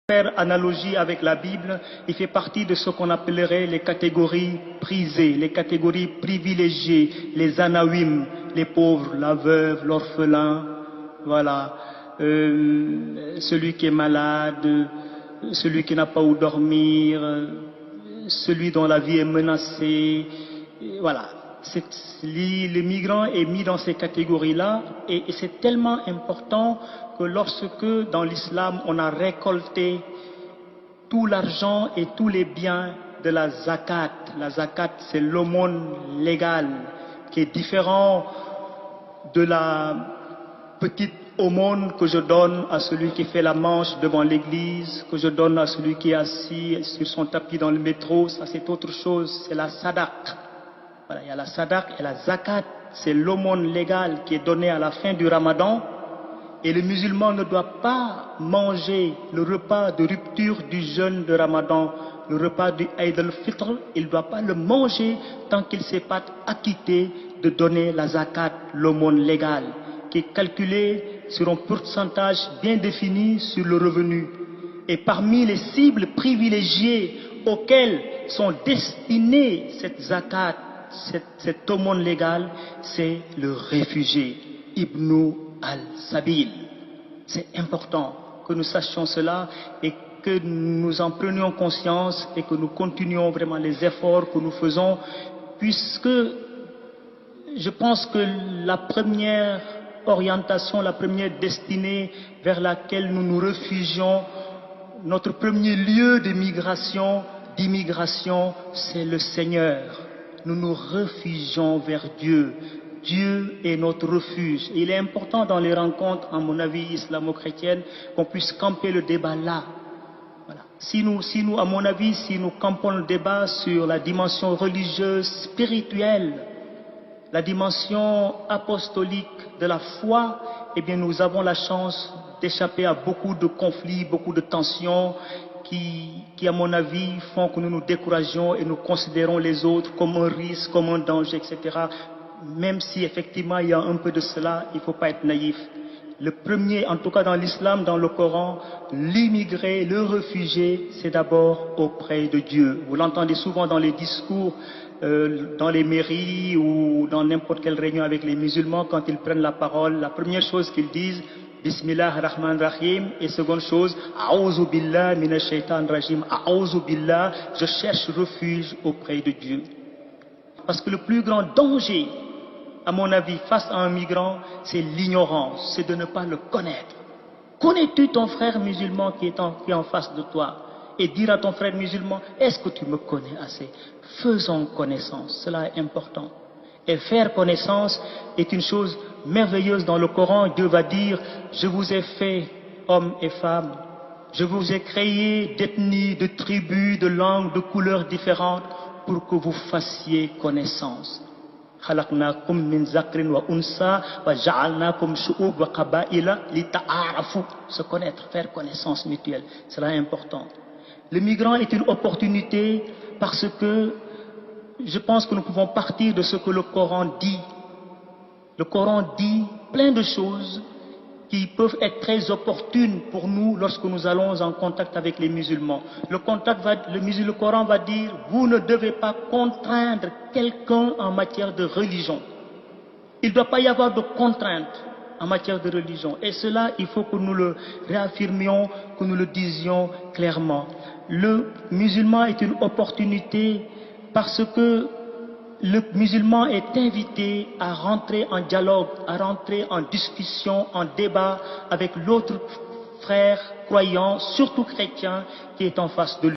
Faire analogie avec la Bible, il fait partie de ce qu'on appellerait les catégories prisées, les catégories privilégiées, les anawim, les pauvres, la veuve, l'orphelin, voilà, celui qui est malade, celui qui n'a pas où dormir, celui dont la vie est menacée, voilà. Le migrant est mis dans ces catégories-là et c'est tellement important que lorsque dans l'islam on a récolté tout l'argent et tous les biens de la zakat c'est l'aumône légale qui est différent de la petite aumône que je donne à celui qui fait la manche devant l'église, que je donne à celui qui est assis sur son tapis dans le métro, ça c'est autre chose, c'est la sadaq. Voilà, il y a la sadaq et la zakat, c'est l'aumône légale qui est donnée à la fin du ramadan. Et le musulman ne doit pas manger le repas de rupture du jeûne de ramadan, le repas du Eid al-Fitr, il ne doit pas le manger tant qu'il ne s'est pas acquitté de donner la zakat, l'aumône légale, qui est calculée sur un pourcentage bien défini sur le revenu. Et parmi les cibles privilégiées auxquelles sont destinées cette zakat, cette aumône légale, c'est le réfugié, Ibn al-Sabil. C'est important que nous sachions cela et que nous en prenions conscience et que nous continuions vraiment les efforts que nous faisons, puisque je pense que la première orientation, la première destinée vers laquelle nous nous réfugions, notre premier lieu de migration, d'immigration, c'est le Seigneur. Nous nous réfugions vers Dieu. Dieu est notre refuge. Il est important dans les rencontres, à mon avis, islamo-chrétiennes, qu'on puisse camper le débat là. Voilà. Si nous, à mon avis, si nous campons le débat sur la dimension religieuse, spirituelle, la dimension apostolique de la foi, eh bien, nous avons la chance d'échapper à beaucoup de conflits, beaucoup de tensions, qui, à mon avis, font que nous nous décourageons et nous considérons les autres comme un risque, comme un danger, etc. Même si effectivement il y a un peu de cela, il ne faut pas être naïf. Le premier, en tout cas dans l'islam, dans le Coran, l'immigré, le réfugié, c'est d'abord auprès de Dieu. Vous l'entendez souvent dans les discours, dans les mairies ou dans n'importe quelle réunion avec les musulmans, quand ils prennent la parole, la première chose qu'ils disent, Bismillah ar-Rahman ar-Rahim, et seconde chose, A'ouzou billah minash shaitan rajim, A'ouzou billah, je cherche refuge auprès de Dieu. Parce que le plus grand danger, à mon avis, face à un migrant, c'est l'ignorance, c'est de ne pas le connaître. Connais-tu ton frère musulman qui est en face de toi? Et dire à ton frère musulman, est-ce que tu me connais assez? Faisons connaissance, cela est important. Et faire connaissance est une chose merveilleuse dans le Coran. Dieu va dire, je vous ai fait hommes et femmes, je vous ai créé d'ethnies, de tribus, de langues, de couleurs différentes pour que vous fassiez connaissance. Se connaître, faire connaissance mutuelle, cela est important. Le migrant est une opportunité parce que je pense que nous pouvons partir de ce que le Coran dit. Le Coran dit plein de choses qui peuvent être très opportunes pour nous lorsque nous allons en contact avec les musulmans. Le Coran va dire, vous ne devez pas contraindre quelqu'un en matière de religion. Il ne doit pas y avoir de contrainte en matière de religion. Et cela, il faut que nous le réaffirmions, que nous le disions clairement. Le musulman est une opportunité parce que le musulman est invité à rentrer en dialogue, à rentrer en discussion, en débat avec l'autre frère croyant, surtout chrétien, qui est en face de lui.